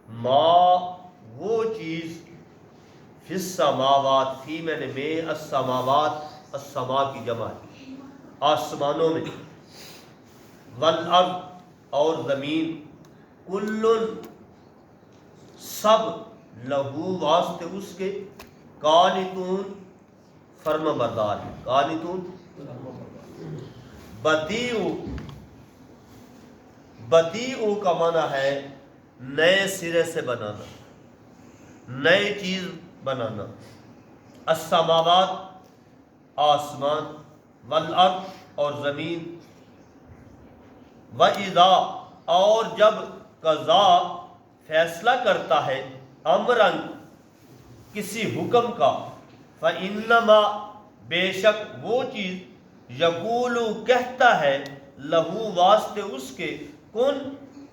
ما وہ چیز فی السماوات، فی میں نے میں، السماوات السما کی جمع ہے آسمانوں میں، والارض اور زمین، کل سب، لہو واسطے اس کے، قانتون فرما بردار ہے، قانتون بدیع، بدیع کا معنی ہے نئے سرے سے بنانا، نئے چیز بنانا، السماوات آسمان، والارض اور زمین، وَإِذَا اور جب قضا فیصلہ کرتا ہے، امرن کسی حکم کا، فَإِنَّمَا بے شک وہ چیز، یقول کہتا ہے، لہو واسطے اس کے، کن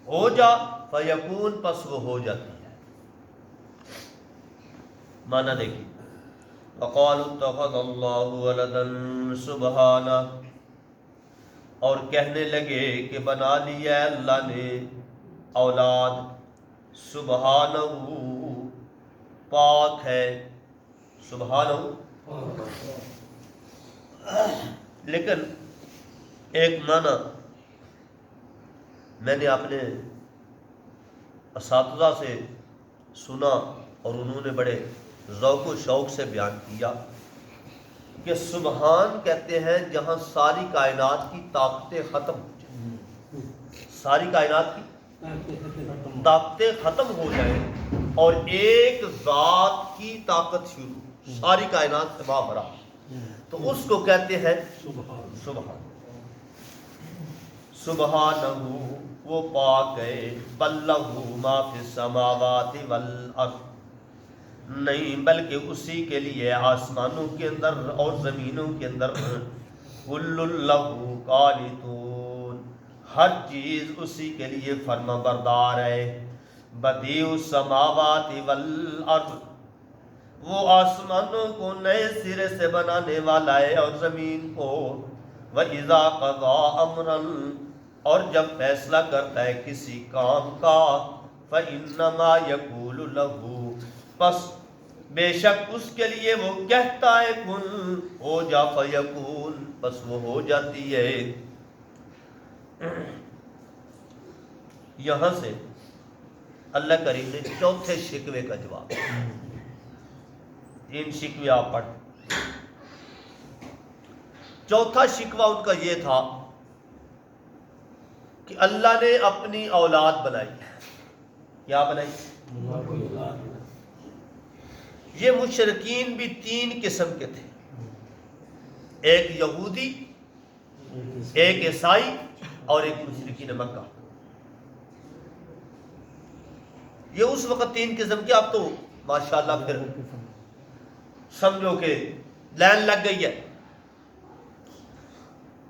ہو جا، فیکون پس وہ ہو جاتی ہے۔ معنی دیکھیے، وَقَالُوا اتَّخَذَ اللَّهُ وَلَدًا سُبْحَانَهُ، اور کہنے لگے کہ بنا لیا اللہ نے اولاد، سبحانہ پاک ہے، سبحانہ۔ لیکن ایک معنی میں نے اپنے اساتذہ سے سنا اور انہوں نے بڑے ذوق و شوق سے بیان کیا کہ سبحان کہتے ہیں جہاں ساری کائنات کی طاقتیں ختم ہو جائیں، ساری کائنات کی طاقتیں ختم ہو جائیں اور ایک ذات کی طاقت شروع، ساری کائنات سے بابرا، تو اس کو کہتے ہیں سبحان۔ سبحانہ وہ پاک ہے، بل لہ ما فی السماوات والارض، نہیں بلکہ اسی کے لیے آسمانوں کے اندر اور زمینوں کے اندر، کل لہ قانتون ہر چیز اسی کے لیے فرما بردار ہے، بدیع السماوات والارض وہ آسمانوں کو نئے سرے سے بنانے والا ہے اور زمین کو، وَإِذَا قَضَىٰ أَمْرًا اور جب فیصلہ کرتا ہے کسی کام کا، فَإِنَّمَا يَقُولُ لَهُ پس بے شک اس کے لیے وہ کہتا ہے، کن ہو جا، فیکون پس وہ ہو جاتی ہے۔ یہاں سے اللہ کریم نے چوتھے شکوے کا جواب، تین شکوے آپ پڑھ، چوتھا شکوہ ان کا یہ تھا کہ اللہ نے اپنی اولاد بنائی، کیا بنائی؟ یہ مشرکین بھی تین قسم کے تھے، ایک یہودی، ایک عیسائی اور ایک مشرکین مکہ۔ یہ اس وقت تین قسم کے، اب تو ماشاءاللہ پھر سمجھو کہ لائن لگ گئی ہے۔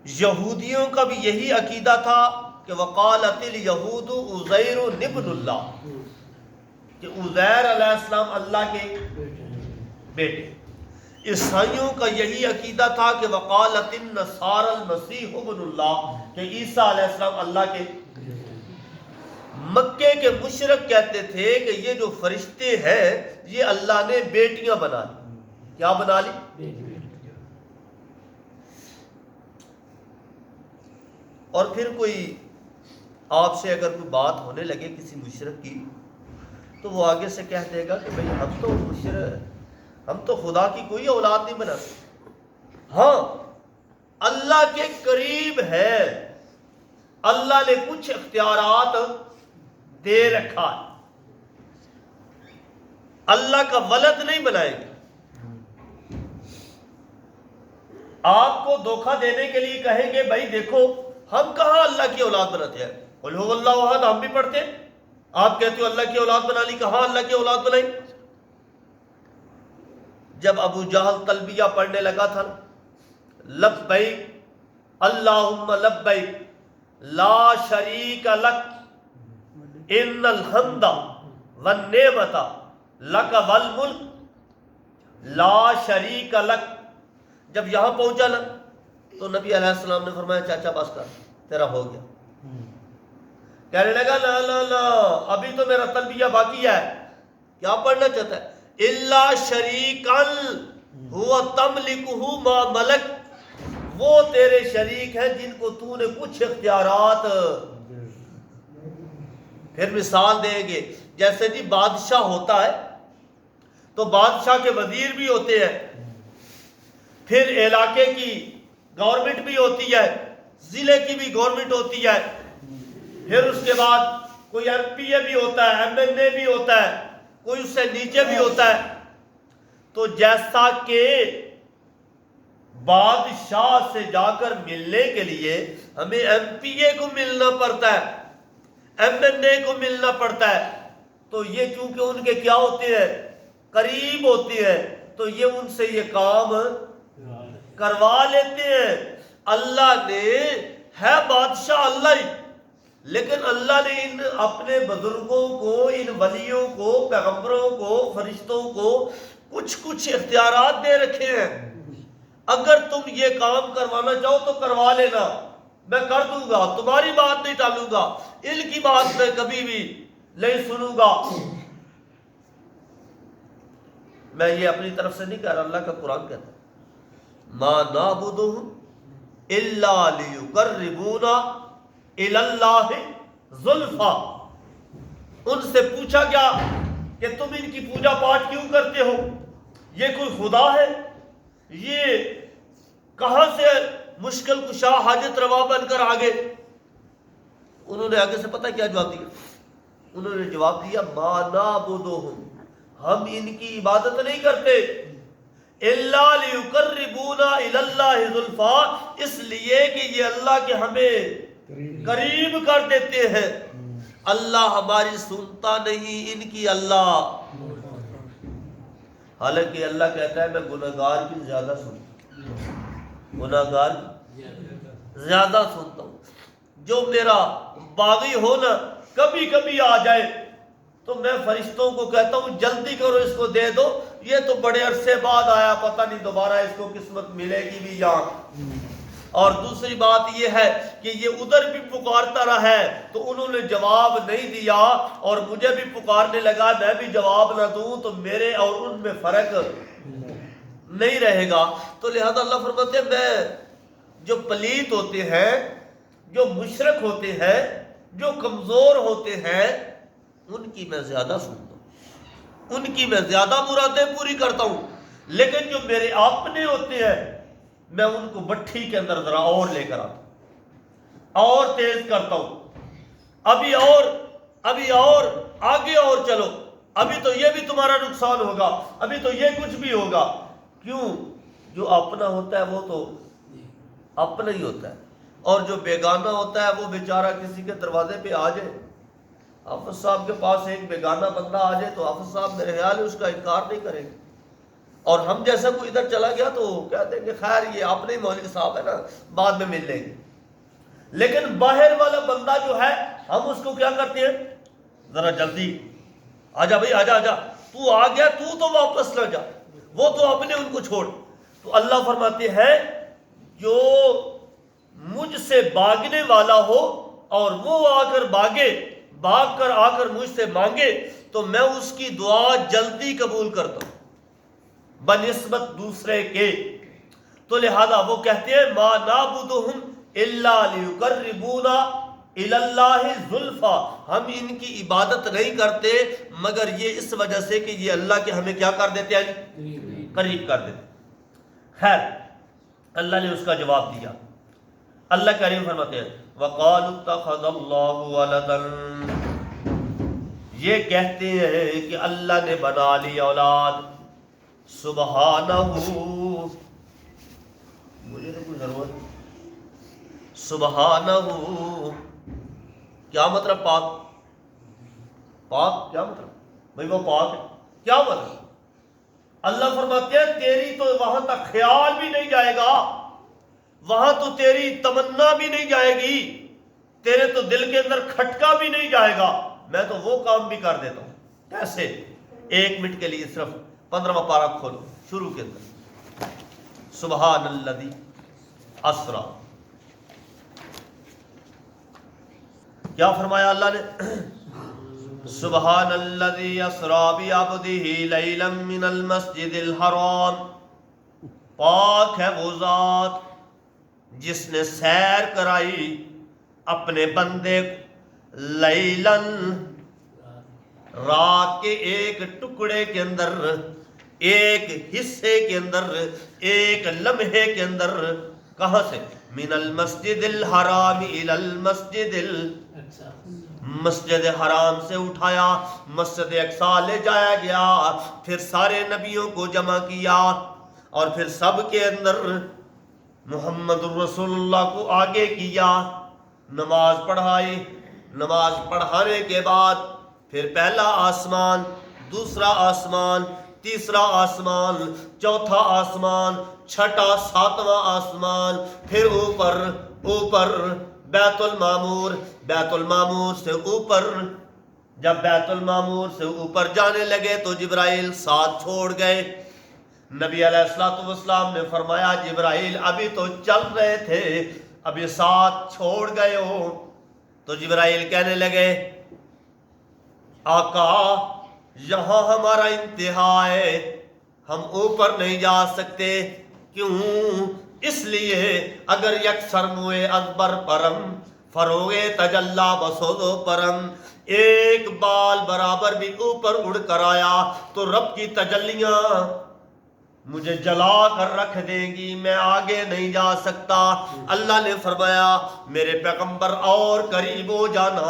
یہودیوں کا بھی یہی عقیدہ تھا کہ وقالت الیہود عزیر ابن اللہ، کہ عزیر علیہ السلام اللہ کے بیٹے۔ عیسائیوں کا یہی عقیدہ تھا کہ وقالت النصارى المسیح ابن اللہ، کہ عیسیٰ علیہ السلام اللہ کے۔ مکے کے مشرک کہتے تھے کہ یہ جو فرشتے ہیں یہ اللہ نے بیٹیاں بنا لی، کیا بنا لی؟ اور پھر کوئی آپ سے اگر کوئی بات ہونے لگے کسی مشرک کی تو وہ آگے سے کہہ دے گا کہ بھئی ہم تو مشرک، ہم تو خدا کی کوئی اولاد نہیں بنا، ہاں اللہ کے قریب ہے، اللہ نے کچھ اختیارات دے رکھا ہے، اللہ کا ولد نہیں بنائے گا۔ آپ کو دھوکہ دینے کے لیے کہیں گے بھائی دیکھو ہم کہاں اللہ کی اولاد بناتے ہیں، قل هو اللہ احد ہم بھی پڑھتے ہیں، آپ کہتے ہو اللہ کی اولاد بنا لی، کہاں اللہ کی اولاد بنائی؟ جب ابو جہل تلبیہ پڑھنے لگا تھا، لبیک اللہم لبیک لا شریک لک ان الحمد والنعمت لک والملک لا شریک لک، جب یہاں پہنچا نا تو نبی علیہ السلام نے فرمایا چاچا بس کر، تیرا ہو گیا۔ کہنے لگا لا لا لا، ابھی تو میرا تلبیہ باقی ہے. کیا پڑھنا چاہتا ہے؟ الا شریکن ہوا تملکہ ما ملک، وہ تیرے شریک ہیں جن کو تو نے کچھ اختیارات. پھر مثال دیں گے، جیسے جی بادشاہ ہوتا ہے تو بادشاہ کے وزیر بھی ہوتے ہیں، پھر علاقے کی گورنمنٹ بھی ہوتی ہے، ضلع کی بھی گورنمنٹ ہوتی ہے، پھر اس کے بعد کوئی ایم پی اے بھی ہوتا ہے، ایم این اے بھی ہوتا ہے، کوئی اس سے نیچے بھی ہوتا ہے. تو جیسا کہ بادشاہ سے جا کر ملنے کے لیے ہمیں ایم پی اے کو ملنا پڑتا ہے، ایم این اے کو ملنا پڑتا ہے، تو یہ چونکہ ان کے کیا ہوتے ہیں؟ قریب ہوتے ہیں، تو یہ ان سے یہ کام کروا لیتے ہیں. اللہ نے ہے بادشاہ اللہ ہی، لیکن اللہ نے ان اپنے بزرگوں کو، ان ولیوں کو، پیغمبروں کو، فرشتوں کو کچھ اختیارات دے رکھے ہیں. اگر تم یہ کام کروانا چاہو تو کروا لینا، میں کر دوں گا، تمہاری بات نہیں ٹالوں گا، ان کی بات میں کبھی بھی نہیں سنوں گا. میں یہ اپنی طرف سے نہیں کہہ رہا، اللہ کا قرآن کہتا ہے ما نعبدہم الا لیقربونا الی اللہ زلفا. ان سے پوچھا گیا کہ تم ان کی پوجا پاٹ کیوں کرتے ہو؟ یہ کوئی خدا ہے؟ یہ کہاں سے مشکل کشا حاجت روا بن کر آگے؟ انہوں نے آگے سے پتہ کیا جواب دیا؟ انہوں نے جواب دیا ما نعبدہم، ہم ان کی عبادت نہیں کرتے الا لیقربونا الی اللہ زلفا، اس لیے کہ یہ اللہ کے ہمیں قریب کر دیتے ہیں. اللہ ہماری سنتا نہیں، ان کی اللہ. حالانکہ اللہ کہتا ہے میں گناہگار کی زیادہ سنتا ہوں، گناہگار کی زیادہ سنتا ہوں. جو میرا باغی ہو نا کبھی کبھی آ جائے تو میں فرشتوں کو کہتا ہوں جلدی کرو اس کو دے دو، یہ تو بڑے عرصے بعد آیا، پتہ نہیں دوبارہ اس کو قسمت ملے گی بھی یا. اور دوسری بات یہ ہے کہ یہ ادھر بھی پکارتا رہا ہے تو انہوں نے جواب نہیں دیا، اور مجھے بھی پکارنے لگا، میں بھی جواب نہ دوں تو میرے اور ان میں فرق نہیں رہے گا. تو لہذا اللہ فرماتے ہیں میں جو پلیت ہوتے ہیں، جو مشرک ہوتے ہیں، جو کمزور ہوتے ہیں، ان کی میں زیادہ سنتا ہوں، ان کی میں زیادہ مرادیں پوری کرتا ہوں. لیکن جو میرے اپنے ہوتے ہیں میں ان کو بٹھی کے اندر ذرا اور لے کر آتا ہوں، اور تیز کرتا ہوں، ابھی اور آگے اور چلو، ابھی تو یہ بھی تمہارا نقصان ہوگا، ابھی تو یہ کچھ بھی ہوگا. کیوں؟ جو اپنا ہوتا ہے وہ تو اپنا ہی ہوتا ہے، اور جو بیگانہ ہوتا ہے وہ بیچارہ کسی کے دروازے پہ آ جائے، حافظ صاحب کے پاس ایک بیگانہ بندہ آ جائے تو حافظ صاحب میرے خیال ہے اس کا انکار نہیں کریں گے. اور ہم جیسا کوئی ادھر چلا گیا تو کہہ دیں گے خیر یہ اپنے ہی مولوی صاحب ہے نا، بعد میں مل لیں گے. لیکن باہر والا بندہ جو ہے ہم اس کو کیا کرتے ہیں؟ ذرا جلدی آجا بھائی، آجا آجا، تو آ گیا تو واپس نہ جا، وہ تو اپنے ان کو چھوڑ. تو اللہ فرماتے ہیں جو مجھ سے بھاگنے والا ہو اور وہ آ کر بھاگے، بھاگ کر آ کر مجھ سے مانگے تو میں اس کی دعا جلدی قبول کرتا ہوں بنسبت دوسرے کے. تو لہذا وہ کہتے ہیں ما نعبدہم الا لیقربونا الی اللہ زلفا، ہم ان کی عبادت نہیں کرتے مگر یہ اس وجہ سے کہ یہ اللہ کے ہمیں کیا کر دیتے ہیں؟ قریب کر دیتے. خیر اللہ نے اس کا جواب دیا. اللہ کریم فرماتے ہیں وقالوا اتخذ اللہ ولدا، یہ کہتے ہیں کہ اللہ نے بنا لی اولاد. سبحانہ، مجھے تو کوئی ضرورت، سبحانہ کیا مطلب؟ پاک. پاک کیا مطلب؟ بھئی وہ پاک ہے، کیا مطلب؟ اللہ فرماتے ہیں تیری تو وہاں تک خیال بھی نہیں جائے گا، وہاں تو تیری تمنا بھی نہیں جائے گی، تیرے تو دل کے اندر کھٹکا بھی نہیں جائے گا، میں تو وہ کام بھی کر دیتا ہوں. کیسے؟ 1 منٹ کے لیے صرف 15واں پارہ کھولو، شروع کے اندر سبحان الذی اسرا کیا فرمایا اللہ نے؟ سبحان الذی اسری بعبدہ لیلا من المسجد الحرام، پاک ہے وہ ذات جس نے سیر کرائی اپنے بندے لیلن، رات کے ایک ٹکڑے کے اندر، ایک حصے کے اندر، ایک لمحے کے اندر، کہاں سے؟ من المسجد الحرام الی المسجد مسجد حرام سے اٹھایا مسجد اقصی لے جایا گیا، پھر سارے نبیوں کو جمع کیا اور پھر سب کے اندر محمد الرسول اللہ کو آگے کیا، نماز پڑھائی، نماز پڑھانے کے بعد پھر پہلا آسمان، دوسرا آسمان، تیسرا آسمان، چوتھا آسمان، چھٹا، ساتواں آسمان، پھر اوپر اوپر بیت المعمور، بیت المعمور سے اوپر، جب بیت المعمور سے اوپر جانے لگے تو جبرائیل ساتھ چھوڑ گئے۔ نبی علیہ السلام نے فرمایا جبرائیل ابھی تو چل رہے تھے، ابھی ساتھ چھوڑ گئے ہو۔ تو جبرائیل کہنے لگے آقا یہاں ہمارا انتہا ہے، ہم اوپر نہیں جا سکتے۔ کیوں؟ اس لیے اگر یکسر موئے ازبر پرم فروغ تجلا بسودو پرم، ایک بال برابر بھی اوپر اڑ کر آیا تو رب کی تجلیاں مجھے جلا کر رکھ دیں گی، میں آگے نہیں جا سکتا۔ اللہ نے فرمایا میرے پیغمبر اور قریب ہو جانا،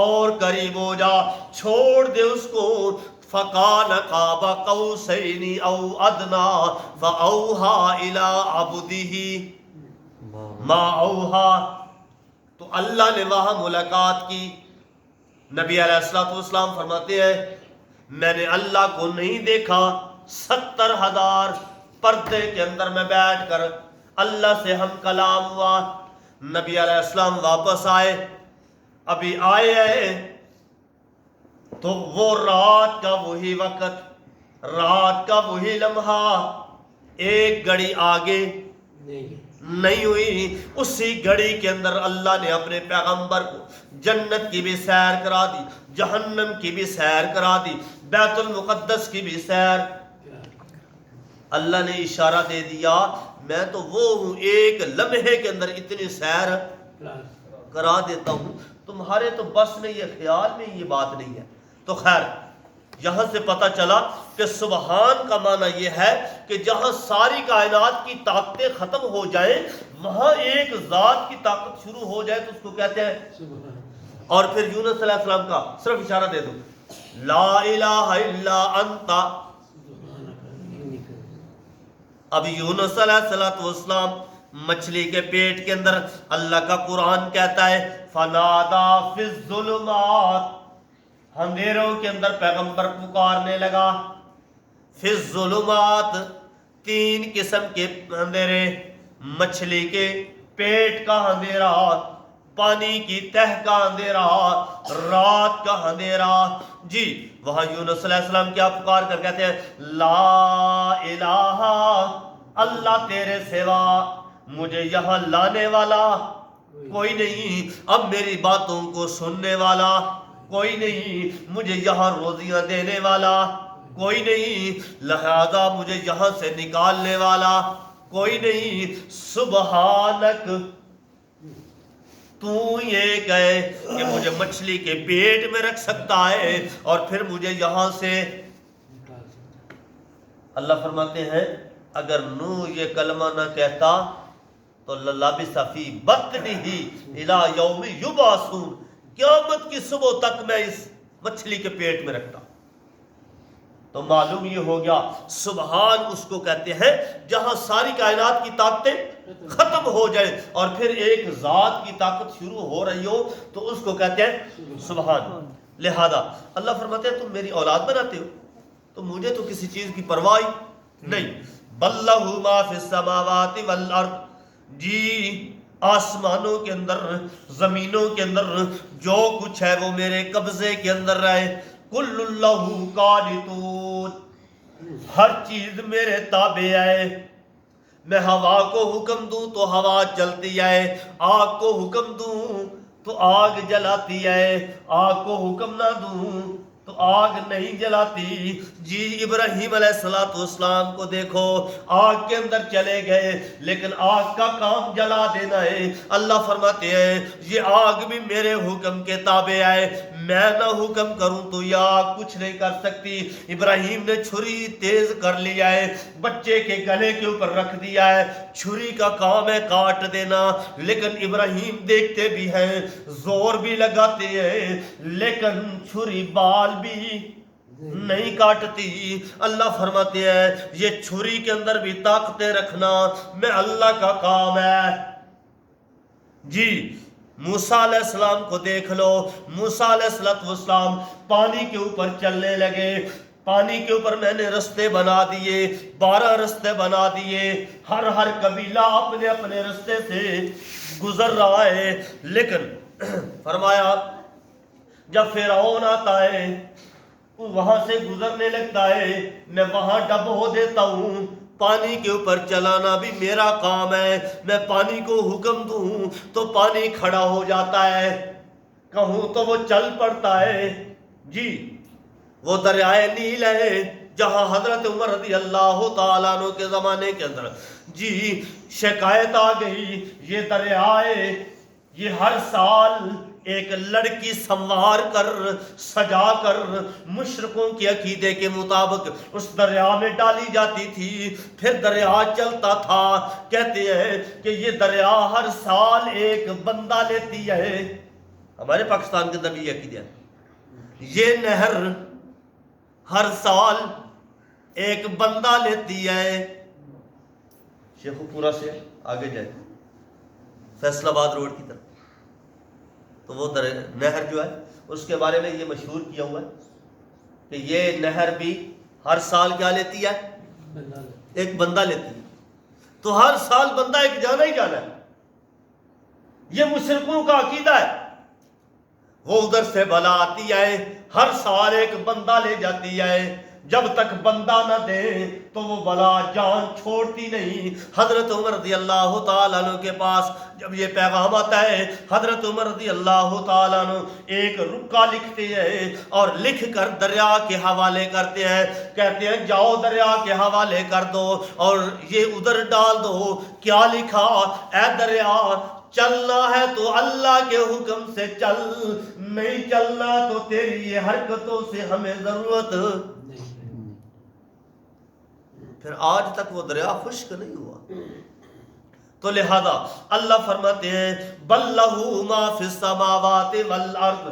اور قریب ہو جا، چھوڑ دے اس کو۔ فَقَانَ قَابَ قَوْسَيْنِ أَوْ أَدْنَىٰ فَأَوْحَىٰ إِلَىٰ عَبْدِهِ مَا أَوْحَىٰ۔ تو اللہ نے وہاں ملاقات کی۔ نبی علیہ السلام فرماتے ہیں میں نے اللہ کو نہیں دیکھا، 70,000 پردے کے اندر میں بیٹھ کر اللہ سے ہم کلام ہوا۔ نبی علیہ السلام واپس آئے، ابھی آئے ہیں تو وہ رات کا وہی وقت، رات کا وہی لمحہ، ایک گھڑی آگے نہیں ہوئی، اسی گھڑی کے اندر اللہ نے اپنے پیغمبر کو جنت کی بھی سیر کرا دی، جہنم کی بھی سیر کرا دی، بیت المقدس کی بھی سیر۔ اللہ نے اشارہ دے دیا میں تو وہ ہوں، ایک لمحے کے اندر اتنی سیر کرا دیتا ہوں، تمہارے تو بس میں یہ خیال میں یہ بات نہیں ہے۔ تو خیر یہاں سے پتہ چلا کہ سبحان کا معنی یہ ہے کہ جہاں ساری کائنات کی طاقتیں ختم ہو جائیں وہاں ایک ذات کی طاقت شروع ہو جائے تو اس کو کہتے ہیں سبحان۔ اور پھر یونس علیہ السلام کا صرف اشارہ دے دو، لا الہ الا انت۔ اب یونس علیہ السلام مچھلی کے پیٹ کے اندر، اللہ کا قرآن کہتا ہے فنادا فی الظلمات، اندھیروں کے اندر پیغمبر پکارنے لگا۔ فی الظلمات، 3 قسم کے اندھیرے، مچھلی کے پیٹ کا اندھیرا، پانی کی تہ کا اندھیرا، رات کا اندھیرا۔ جی وہاں یونس علیہ السلام کیا پکار کر کہتے ہیں لا الہ، اللہ تیرے سوا مجھے یہاں لانے والا کوئی نہیں، اب میری باتوں کو سننے والا کوئی نہیں، مجھے یہاں روزیاں دینے والا کوئی نہیں، لہذا مجھے یہاں سے نکالنے والا کوئی نہیں۔ سبحانک، تو یہ کہے کہ مجھے مچھلی کے پیٹ میں رکھ سکتا ہے اور پھر مجھے یہاں سے۔ اللہ فرماتے ہیں اگر نوح یہ کلمہ نہ کہتا تو لَلَبِثَ فِی بَطْنِهِ إِلَىٰ یَوْمِ یُبْعَثُونَ، قیامت کی صبح تک میں اس مچھلی کے پیٹ میں رکھتا۔ تو معلوم یہ ہو گیا سبحان اس کو کہتے ہیں جہاں ساری کائنات کی طاقتیں ختم ہو جائیں اور پھر ایک ذات کی طاقت شروع ہو رہی ہو تو اس کو کہتے ہیں سبحان۔ لہذا اللہ فرماتے ہیں تم میری اولاد بناتے ہو تو مجھے تو کسی چیز کی پرواہ نہیں۔ بَل لَّهُ مَا فِي السَّمَاوَاتِ وَالْأَرْضِ، جی آسمانوں کے اندر زمینوں کے اندر جو کچھ ہے وہ میرے قبضے کے اندر رہے۔ کُلُّ لَّهُ قَانِتُونَ، ہر چیز میرے تابع ہے۔ میں ہوا کو حکم دوں تو ہوا چلتی ہے، آگ کو حکم دوں تو آگ جلاتی ہے، آگ کو حکم نہ دوں تو آگ نہیں جلاتی۔ جی ابراہیم علیہ السلام کو دیکھو، آگ کے اندر چلے گئے لیکن آگ کا کام جلا دینا ہے۔ اللہ فرماتے ہیں یہ آگ بھی میرے حکم کے تابع ہے، میں نہ حکم کروں تو یہ آگ کچھ نہیں کر سکتی۔ ابراہیم نے چھری تیز کر لیا ہے، بچے کے گلے کے اوپر رکھ دیا ہے، چھری کا کام ہے کاٹ دینا، لیکن ابراہیم دیکھتے بھی ہیں، زور بھی لگاتے ہیں، لیکن چھری بال بھی نہیں کاٹتی۔ اللہ فرماتے ہیں یہ چھری کے اندر بھی طاقتیں رکھنا میں اللہ کا کام ہے۔ جی موسیٰ علیہ السلام کو دیکھ لو، موسیٰ علیہ السلام پانی کے اوپر چلنے لگے، پانی کے اوپر میں نے رستے بنا دیے، 12 رستے بنا دیے، ہر قبیلہ اپنے اپنے رستے سے گزر رہا ہے، لیکن فرمایا جب فرعون آتا ہے وہاں سے گزرنے لگتا ہے، میں وہاں ڈب ہو دیتا ہوں۔ پانی کے اوپر چلانا بھی میرا کام ہے، میں پانی کو حکم دوں تو پانی کھڑا ہو جاتا ہے، کہوں تو وہ چل پڑتا ہے۔ جی وہ دریائے نیل ہے جہاں حضرت عمر رضی اللہ تعالیٰ عنہ کے زمانے کے اندر جی شکایت آ گئی، یہ دریائے یہ ہر سال ایک لڑکی سنوار کر سجا کر مشرکوں کے عقیدے کے مطابق اس دریا میں ڈالی جاتی تھی، پھر دریا چلتا تھا۔ کہتے ہیں کہ یہ دریا ہر سال ایک بندہ لیتی ہے۔ ہمارے پاکستان کے اندر بھی یہ عقیدہ ہے، یہ نہر ہر سال ایک بندہ لیتی ہے۔ شیخو پورا سے آگے جائے فیصل آباد روڈ کی طرف، تو وہ نہر جو ہے اس کے بارے میں یہ مشہور کیا ہوا ہے کہ یہ نہر بھی ہر سال کیا لیتی ہے؟ ایک بندہ لیتی ہے۔ تو ہر سال بندہ ایک جانا ہی جانا ہے، یہ مشرکوں کا عقیدہ ہے۔ وہ ادھر سے بلا آتی ہے، ہر سال ایک بندہ لے جاتی ہے، جب تک بندہ نہ دے تو وہ بلا جان چھوڑتی نہیں۔ حضرت عمر رضی اللہ تعالیٰ عنہ کے پاس جب یہ پیغام آتا ہے، حضرت عمر رضی اللہ تعالیٰ عنہ ایک رکا لکھتے ہیں اور لکھ کر دریا کے حوالے کرتے ہیں، کہتے ہیں جاؤ دریا کے حوالے کر دو اور یہ ادھر ڈال دو۔ کیا لکھا؟ اے دریا چلنا ہے تو اللہ کے حکم سے چل، نہیں چلنا تو تیری یہ حرکتوں سے ہمیں ضرورت۔ پھر آج تک وہ دریا خشک نہیں ہوا۔ تو لہذا اللہ فرماتے ہیں بل لہ ما فی السماوات والارض،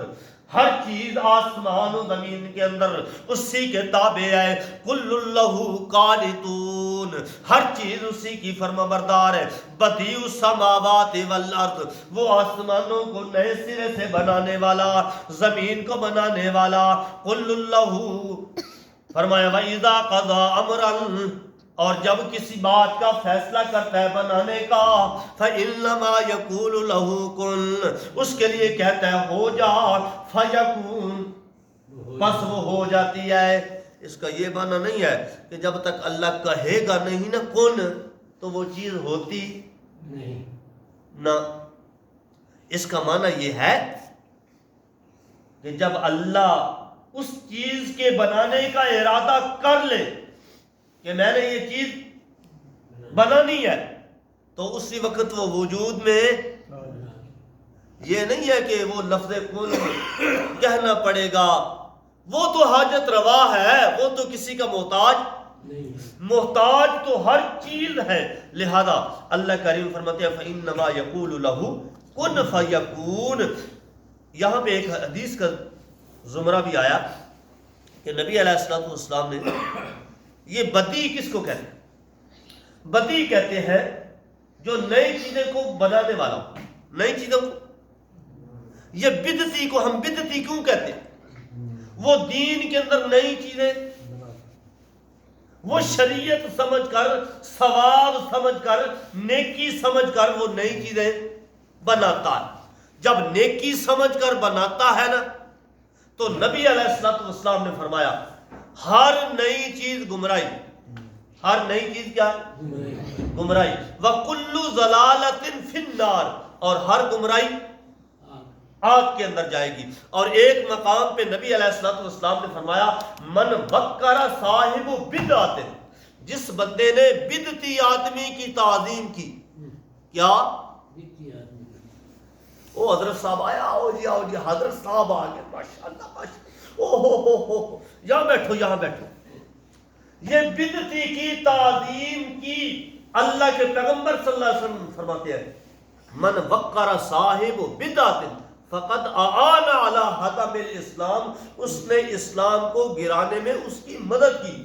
ہر چیز آسمان و زمین کے اندر اسی کے تابع ہے۔ کل لہ قانتون، ہر چیز اسی کی فرما بردار ہے۔ بدیع السماوات والارض، وہ آسمانوں کو نئے سرے سے بنانے والا، زمین کو بنانے والا۔ کل لہ، فرمایا وَإِذَا قَضَىٰ أَمْرًا، اور جب کسی بات کا فیصلہ کرتا ہے بنانے کا، فَإِنَّمَا يَقُولُ لَهُ كُن، اس کے لیے کہتا ہے ہو جا، فَيَكُونُ، بس وہ ہو جاتی ہے۔ اس کا یہ معنی نہیں ہے کہ جب تک اللہ کہے گا نہیں نا کن تو وہ چیز ہوتی نہیں نہ، اس کا معنی یہ ہے کہ جب اللہ اس چیز کے بنانے کا ارادہ کر لے کہ میں نے یہ چیز بنانی ہے تو اسی وقت وہ وجود میں، یہ نہیں ہے کہ وہ لفظ کن کہنا پڑے گا، وہ تو حاجت روا ہے، وہ تو کسی کا محتاج نہیں، محتاج تو ہر چیز ہے۔ لہذا اللہ کریم فرماتے ہیں فَإِنَّمَا يَقُولُ لَهُ كُن فَيَكُونُ۔ یہاں پہ ایک حدیث کا زمرہ بھی آیا کہ نبی علیہ السلام نے، یہ بدیع کس کو کہتے ہیں؟ بدیع کہتے ہیں جو نئی چیزیں کو بنانے والا ہو، نئی چیزوں کو۔ یہ بدعتی کو ہم بدعتی کیوں کہتے ہیں؟ وہ دین کے اندر نئی چیزیں، وہ شریعت سمجھ کر، ثواب سمجھ کر، نیکی سمجھ کر وہ نئی چیزیں بناتا ہے۔ جب نیکی سمجھ کر بناتا ہے نا تو نبی علیہ السلام نے فرمایا ہر نئی چیز گمراہی، ہر نئی چیز کیا ہے؟ گمراہی۔ وَكُلُّ ضَلَالَةٍ فِي النَّارِ، اور ہر گمراہی آگ کے اندر جائے گی۔ اور ایک مقام پہ نبی علیہ الصلوۃ والسلام نے فرمایا من وقر صاحب بدعت، جس بندے نے بدعتی آدمی کی تعظیم کی، کیا او حضرت صاحب آیا، آؤ جی حضرت صاحب آ گئے، ماشاءاللہ ماشاءاللہ، او ہو یہاں بیٹھو یہاں بیٹھو۔ یہ بدعتی کی تعظیم کی اللہ کے پیغمبر صلی اللہ علیہ وسلم فرماتے ہیں من وقر صاحب بدعت فقد اعان علی ہدم الاسلام، اس نے اسلام کو گرانے میں اس کی مدد کی۔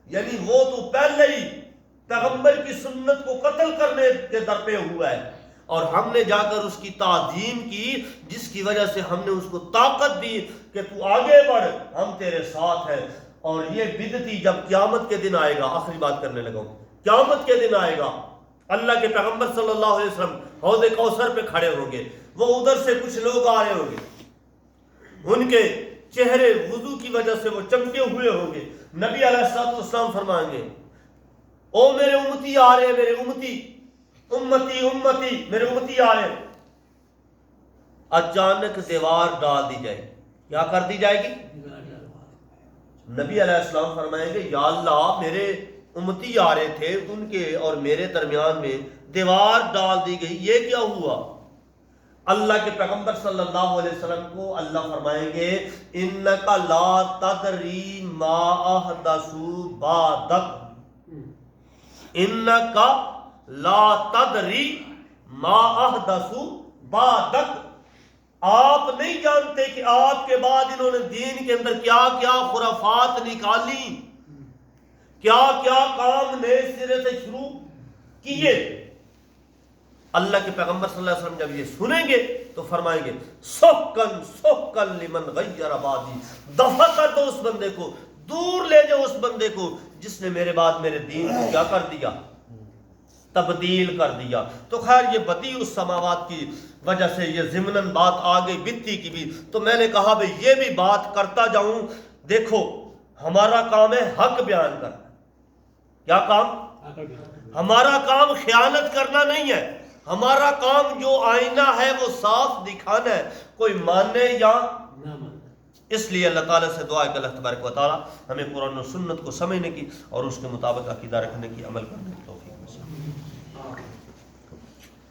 یعنی وہ تو پہلے ہی پیغمبر کی سنت کو قتل کرنے کے در پہ ہوا ہے، اور ہم نے جا کر اس کی تعظیم کی، جس کی وجہ سے ہم نے اس کو طاقت دی کہ تو آگے بڑھ، ہم تیرے ساتھ ہیں۔ اور یہ بدعتی جب قیامت کے دن آئے گا، آخری بات کرنے لگا ہوں، قیامت کے دن آئے گا، اللہ کے پیغمبر صلی اللہ علیہ وسلم حوض کوثر پہ کھڑے ہوں گے، وہ ادھر سے کچھ لوگ آ رہے ہوں گے، ان کے چہرے وضو کی وجہ سے وہ چمکے ہوئے ہوں گے، نبی علیہ الصلوۃ والسلام فرمائیں گے او میرے امتی آ رہے ہیں، میرے امتی امتی امتی میرے امتی آ رہے ہیں۔ اچانک دیوار ڈال دی جائے گی، کیا کر دی جائے گی؟ نبی علیہ السلام فرمائیں گے یا اللہ میرے امتی آ رہے تھے، ان کے اور میرے درمیان میں دیوار ڈال دی گئی، یہ کیا ہوا؟ اللہ کے پیغمبر صلی اللہ علیہ وسلم کو اللہ فرمائیں گے انک لا تدری ما احدثوا بعدک، انک لا تدری ما احدثوا بعدک، آپ نہیں جانتے کہ آپ کے بعد انہوں نے دین کے اندر کیا کیا خرافات نکالی، کیا کیا کام نئے سرے سے شروع کیے۔ اللہ کے پیغمبر صلی اللہ علیہ وسلم جب یہ سنیں گے تو فرمائیں گے سحقن سحقن لمن غیر بعدی، دفع کر دو اس بندے کو، دور لے جاؤ اس بندے کو جس نے میرے بعد میرے دین کو کیا کر دیا؟ تبدیل کر دیا۔ تو خیر یہ بدیع السماوات کی وجہ سے یہ ضمناً بات آ گئی بدعتی کی بھی، تو میں نے کہا بھئی یہ بھی بات کرتا جاؤں۔ دیکھو ہمارا کام ہے حق بیان کرنا، کیا کام؟ ہمارا کام خیانت کرنا نہیں ہے، ہمارا کام جو آئینہ ہے وہ صاف دکھانا ہے، کوئی مانے یا نہ مانے۔ اس لیے اللہ تعالیٰ سے دعا ہے کہ اللہ تبارک و تعالیٰ ہمیں قرآن و سنت کو سمجھنے کی اور اس کے مطابق عقیدہ رکھنے کی، عمل کرنے کی توفیق